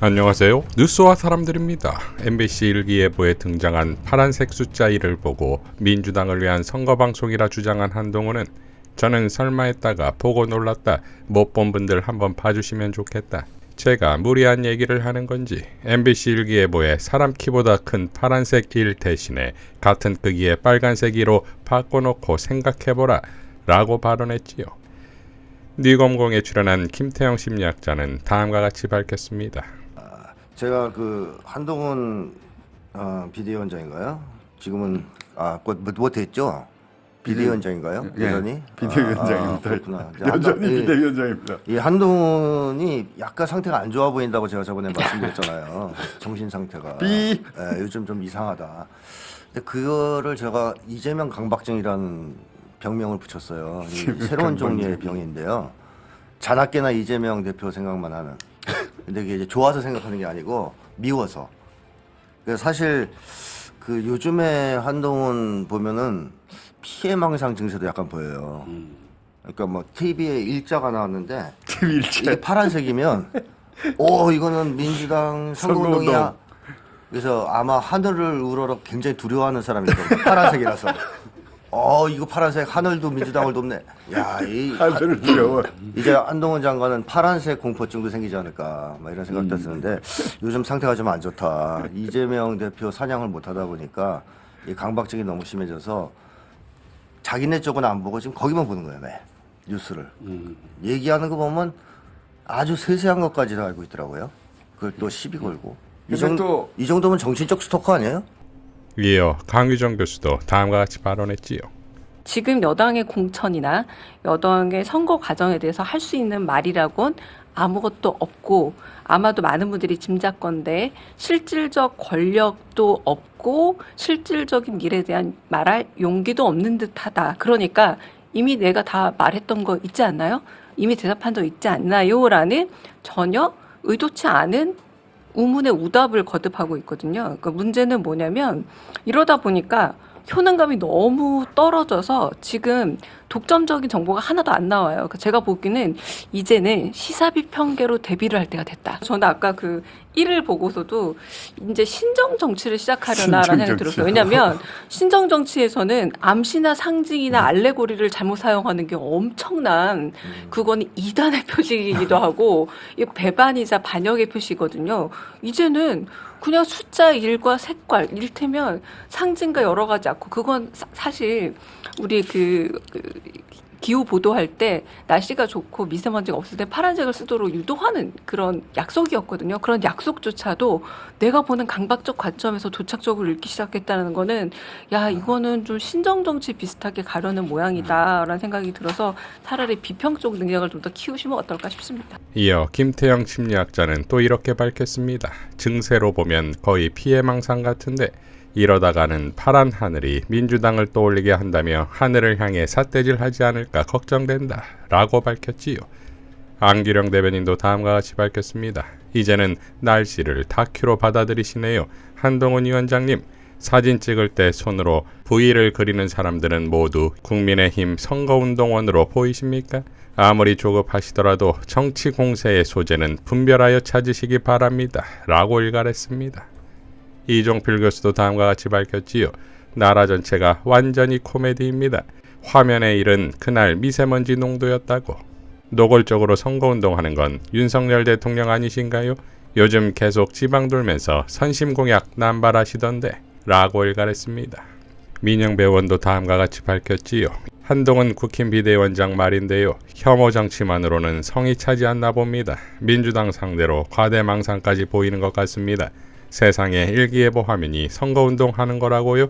안녕하세요. 뉴스와 사람들입니다. MBC 일기예보에 등장한 파란색 숫자 1을 보고 민주당을 위한 선거방송이라 주장한 한동훈은 저는 설마 했다가 보고 놀랐다. 못 본 분들 한번 봐주시면 좋겠다. 제가 무리한 얘기를 하는 건지 MBC 일기예보에 사람 키보다 큰 파란색 1 대신에 같은 크기의 빨간색 2로 바꿔놓고 생각해보라 라고 발언했지요. 뉴검공에 출연한 김태형 심리학자는 다음과 같이 밝혔습니다. 제가 그 한동훈 비대위원장인가요? 지금은 못했죠? 비대위원장인가요? 여전히? 비대위원장입니다. 그렇구나. 여전히 비대위원장입니다. 이 한동훈이 약간 상태가 안 좋아 보인다고 제가 저번에 말씀드렸잖아요. 정신 상태가. 요즘 좀 이상하다. 근데 그거를 제가 이재명 강박증이라는 병명을 붙였어요. 새로운 종류의 병인데요. 자나깨나 이재명 대표 생각만 하는. 근데 이게 이제 좋아서 생각하는 게 아니고 미워서. 그래서 사실 그 요즘에 한동훈 보면은 피해망상 증세도 약간 보여요. 그러니까 뭐 TV에 일자가 나왔는데 이게 파란색이면 이거는 민주당 선거운동이야. 그래서 아마 하늘을 우러러 굉장히 두려워하는 사람이 있거든요. 파란색이라서. 이거 파란색 하늘도 민주당을 돕네. 야, 하늘을 두려워. 이제 한동훈 장관은 파란색 공포증도 생기지 않을까, 막 이런 생각도 드는데 요즘 상태가 좀 안 좋다. 이재명 대표 사냥을 못 하다 보니까 이 강박증이 너무 심해져서 자기네 쪽은 안 보고 지금 거기만 보는 거예요, 매 뉴스를. 얘기하는 거 보면 아주 세세한 것까지도 알고 있더라고요. 그걸 또 시비 걸고. 이 정도면 정신적 스토커 아니에요? 이어 강유정 교수도 다음과 같이 발언했지요. 지금 여당의 공천이나 여당의 선거 과정에 대해서 할 수 있는 말이라곤 아무것도 없고 아마도 많은 분들이 짐작건데 실질적 권력도 없고 실질적인 일에 대한 말할 용기도 없는 듯하다. 그러니까 이미 내가 다 말했던 거 있지 않나요? 이미 대답한 적 있지 않나요? 라는 전혀 의도치 않은 우문의 우답을 거듭하고 있거든요. 그러니까 문제는 뭐냐면 이러다 보니까 효능감이 너무 떨어져서 지금 독점적인 정보가 하나도 안 나와요. 그러니까 제가 보기에는 이제는 시사비평계로 데뷔를 할 때가 됐다. 저는 아까 그 1을 보고서도 이제 신정 정치를 시작하려나라는 생각이 들었어요. 왜냐하면 신정 정치에서는 암시나 상징이나 알레고리를 잘못 사용하는 게 엄청난 그거는 이단의 표식이기도 하고 이 배반이자 반역의 표시거든요. 이제는 그냥 숫자 1과 색깔, 이를테면 상징과 여러 가지 않고 그건 사실 우리 기후 보도할 때 날씨가 좋고 미세먼지가 없을 때 파란색을 쓰도록 유도하는 그런 약속이었거든요. 그런 약속조차도 내가 보는 강박적 관점에서 도착적으로 읽기 시작했다는 거는 이거는 좀 신정정치 비슷하게 가려는 모양이다라는 생각이 들어서 차라리 비평적 능력을 좀 더 키우시면 어떨까 싶습니다. 이어 김태형 심리학자는 또 이렇게 밝혔습니다. 증세로 보면 거의 피해망상 같은데 이러다가는 파란 하늘이 민주당을 떠올리게 한다며 하늘을 향해 삿대질하지 않을까 걱정된다 라고 밝혔지요. 안규령 대변인도 다음과 같이 밝혔습니다. 이제는 날씨를 다큐로 받아들이시네요. 한동훈 위원장님, 사진 찍을 때 손으로 V를 그리는 사람들은 모두 국민의힘 선거운동원으로 보이십니까? 아무리 조급하시더라도 정치 공세의 소재는 분별하여 찾으시기 바랍니다 라고 일갈했습니다. 이종필 교수도 다음과 같이 밝혔지요. 나라 전체가 완전히 코미디입니다. 화면의 일은 그날 미세먼지 농도였다고. 노골적으로 선거운동하는 건 윤석열 대통령 아니신가요? 요즘 계속 지방 돌면서 선심공약 남발하시던데 라고 일갈했습니다. 민영배원도 다음과 같이 밝혔지요. 한동훈 국힘 비대위원장 말인데요. 혐오 정치만으로는 성이 차지 않나 봅니다. 민주당 상대로 과대망상까지 보이는 것 같습니다. 세상에 일기예보 화면이 선거운동 하는 거라고요?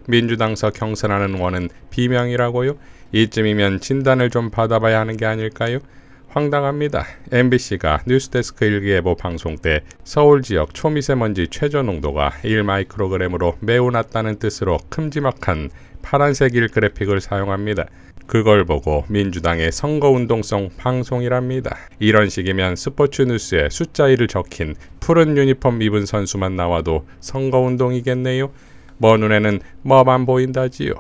민주당서 경선하는 원은 비명이라고요? 이쯤이면 진단을 좀 받아봐야 하는 게 아닐까요? 황당합니다. MBC가 뉴스데스크 일기예보 방송 때 서울 지역 초미세먼지 최저 농도가 1마이크로그램으로 매우 낮다는 뜻으로 큼지막한 파란색 1 그래픽을 사용합니다. 그걸 보고 민주당의 선거운동성 방송이랍니다. 이런 식이면 스포츠 뉴스에 숫자 1을 적힌 푸른 유니폼 입은 선수만 나와도 선거운동이겠네요. 먼 눈에는 뭐만 보인다지요.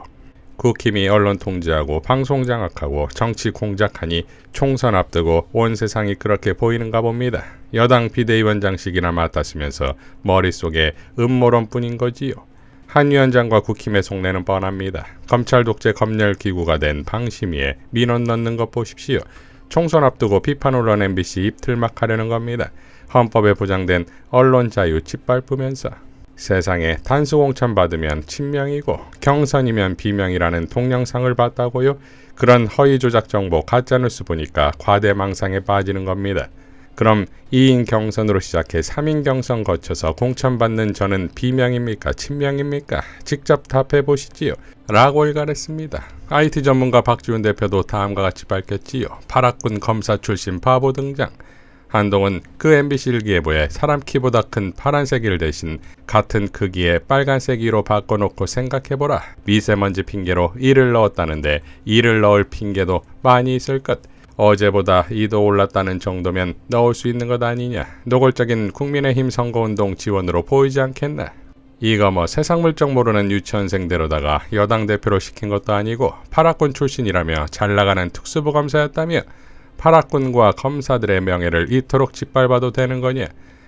국힘이 언론 통제하고 방송 장악하고 정치 공작하니 총선 앞두고 온 세상이 그렇게 보이는가 봅니다. 여당 비대위원장식이나 맡았으면서 머릿속에 음모론뿐인 거지요. 한 위원장과 국힘의 속내는 뻔합니다. 검찰 독재 검열 기구가 된 방심위에 민원 넣는 것 보십시오. 총선 앞두고 비판 올라온 MBC 입틀막 하려는 겁니다. 헌법에 보장된 언론 자유 짓밟으면서 세상에 단수 공천 받으면 친명이고 경선이면 비명이라는 동영상을 봤다고요? 그런 허위 조작 정보 가짜뉴스 보니까 과대망상에 빠지는 겁니다. 그럼 2인 경선으로 시작해 3인 경선 거쳐서 공천받는 저는 비명입니까? 친명입니까? 직접 답해 보시지요. 라고 일갈했습니다. IT 전문가 박지훈 대표도 다음과 같이 밝혔지요. 파락군 검사 출신 바보 등장. 한동훈 그 MBC 일기예보에 사람 키보다 큰 파란색 일 대신 같은 크기의 빨간색 이로 바꿔놓고 생각해보라. 미세먼지 핑계로 이를 넣었다는데 이를 넣을 핑계도 많이 있을 것. 어제보다 2도 올랐다는 정도면 넣을 수 있는 것 아니냐. 노골적인 국민의힘 선거운동 지원으로 보이지 않겠나. 이거 뭐 세상 물정 모르는 유치원생대로다가 여당 대표로 시킨 것도 아니고 파락군 출신이라며 잘나가는 특수부 검사였다며 파락군과 검사들의 명예를 이토록 짓밟아도 되는 거냐.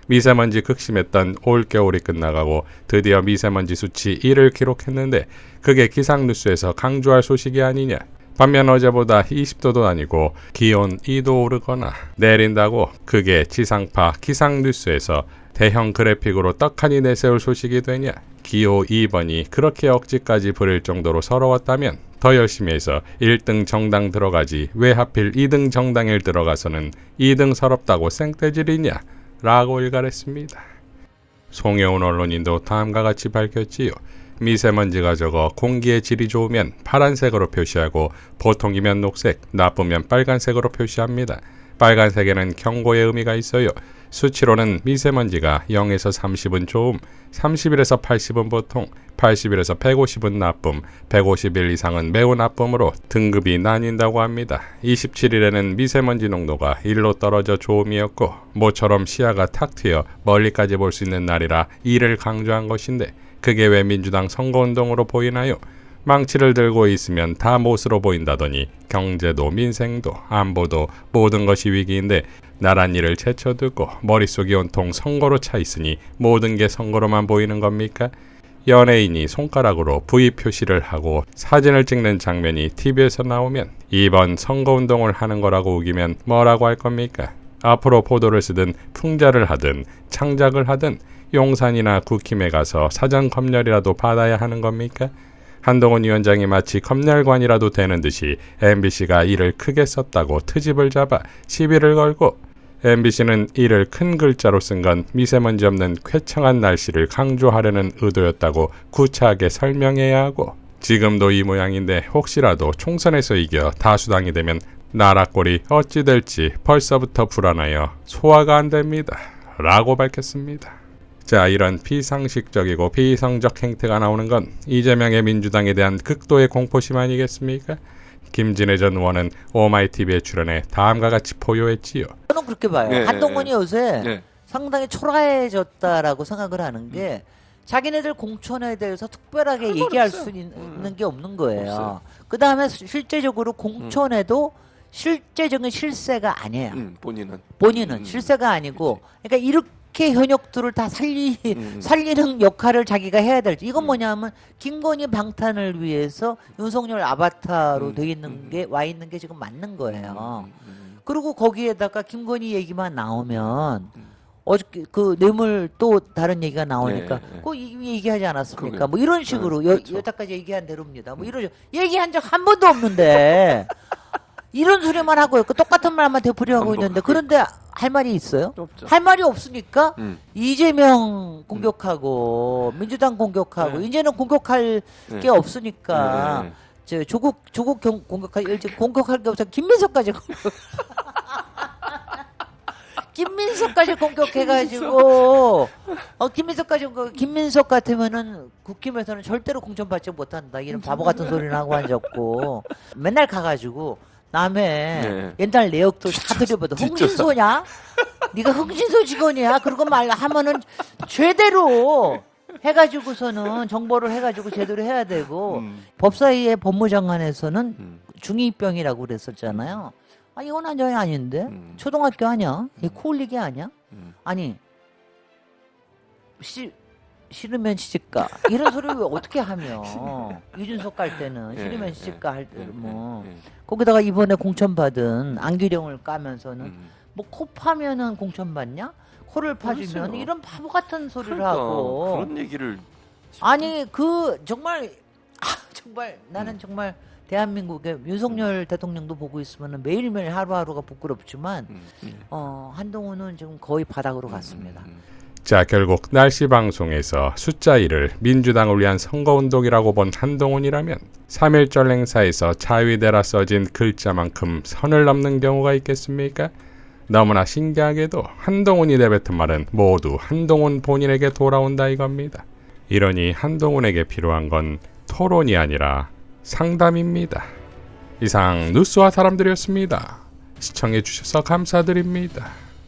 미세먼지 극심했던 올겨울이 끝나가고 드디어 미세먼지 수치 1을 기록했는데 그게 기상뉴스에서 강조할 소식이 아니냐. 반면 어제보다 20도도 아니고 기온 2도 오르거나 내린다고 그게 지상파 기상뉴스에서 대형 그래픽으로 떡하니 내세울 소식이 되냐. 기호 2번이 그렇게 억지까지 부릴 정도로 서러웠다면 더 열심히 해서 1등 정당 들어가지 왜 하필 2등 정당에 들어가서는 2등 서럽다고 생떼질이냐 라고 일갈했습니다. 송영훈 언론인도 다음과 같이 밝혔지요. 미세먼지가 적어 공기의 질이 좋으면 파란색으로 표시하고 보통이면 녹색, 나쁘면 빨간색으로 표시합니다. 빨간색에는 경고의 의미가 있어요. 수치로는 미세먼지가 0에서 30은 좋음, 30일에서 80은 보통, 80일에서 150은 나쁨, 150일 이상은 매우 나쁨으로 등급이 나뉜다고 합니다. 27일에는 미세먼지 농도가 1로 떨어져 좋음이었고 모처럼 시야가 탁 트여 멀리까지 볼 수 있는 날이라 이를 강조한 것인데 그게 왜 민주당 선거운동으로 보이나요? 망치를 들고 있으면 다 못으로 보인다더니 경제도 민생도 안보도 모든 것이 위기인데 나란 일을 제쳐두고 머릿속이 온통 선거로 차 있으니 모든 게 선거로만 보이는 겁니까? 연예인이 손가락으로 V 표시를 하고 사진을 찍는 장면이 TV에서 나오면 이번 선거운동을 하는 거라고 우기면 뭐라고 할 겁니까? 앞으로 포도를 쓰든 풍자를 하든 창작을 하든 용산이나 국힘에 가서 사전 검열이라도 받아야 하는 겁니까? 한동훈 위원장이 마치 검열관이라도 되는 듯이 MBC가 이를 크게 썼다고 트집을 잡아 시비를 걸고 MBC는 이를 큰 글자로 쓴 건 미세먼지 없는 쾌청한 날씨를 강조하려는 의도였다고 구차하게 설명해야 하고 지금도 이 모양인데 혹시라도 총선에서 이겨 다수당이 되면 나라 꼴이 어찌 될지 벌써부터 불안하여 소화가 안 됩니다. 라고 밝혔습니다. 자, 이런 비상식적이고 비이성적 행태가 나오는 건 이재명의 민주당에 대한 극도의 공포심 아니겠습니까? 김진애 전 의원은 오마이TV에 출연해 다음과 같이 포효했지요. 저는 그렇게 봐요. 네, 한동훈이 요새 네. 상당히 초라해졌다라고 생각을 하는 게 자기네들 공천에 대해서 특별하게 얘기할 수 있는 게 없는 거예요. 없어요. 그 다음에 실제적으로 공천에도 실제적인 실세가 아니에요. 본인은 실세가 아니고 그러니까 이렇게 현역들을 다 살리는 역할을 자기가 해야 될지. 이건 뭐냐면 김건희 방탄을 위해서 윤석열 아바타로 돼 있는 게 와 있는 게 지금 맞는 거예요. 그리고 거기에다가 김건희 얘기만 나오면 어저께 그 뇌물 또 다른 얘기가 나오니까 그 얘기하지 않았습니까? 뭐 이런 식으로 여태까지 얘기한 대로입니다. 뭐 이런 얘기한 적 한 번도 없는데 이런 소리만 하고 있고 똑같은 말만 되풀이하고 있는데 그런데 할 말이 있어요? 없죠. 할 말이 없으니까 이재명 공격하고 민주당 공격하고 이제는 공격할 게 없으니까 저 조국 공격할 게 없어 김민석까지 김민석까지 공격해가지고 김민석 같으면은 국힘에서는 절대로 공천받지 못한다 이런 바보 같은 소리를 하고 앉았고 맨날 가가지고 남의 옛날 내역도 다 들여봐도 흥신소냐? 네가 흥신소 직원이야? 그러고 말하면은 죄대로 해가지고서는 정보를 해가지고 제대로 해야 되고 법사위의 법무장관에서는 중2병이라고 그랬었잖아요. 아 이건 완전히 아닌데 초등학교 아니야? 이 코올리기 아니야? 아니 싫으면 시집가 이런 소리를 왜 어떻게 하며 이준석 갈 때는 싫으면 시집가 할 때 뭐 거기다가 이번에 공천 받은 안기령을 까면서는 뭐 코 파면은 공천 받냐? 코를 파주면 그렇죠. 이런 바보 같은 소리를 그러니까 하고 그런 얘기를 아니 그 정말 정말 나는 정말 대한민국의 윤석열 대통령도 보고 있으면 매일매일 하루하루가 부끄럽지만 한동훈은 지금 거의 바닥으로 갔습니다. 자, 결국 날씨 방송에서 숫자 1을 민주당을 위한 선거운동이라고 본 한동훈이라면 3.1절 행사에서 자위대라 써진 글자만큼 선을 넘는 경우가 있겠습니까? 너무나 신기하게도 한동훈이 내뱉은 말은 모두 한동훈 본인에게 돌아온다 이겁니다. 이러니 한동훈에게 필요한 건 토론이 아니라 상담입니다. 이상 뉴스와 사람들이었습니다. 시청해주셔서 감사드립니다.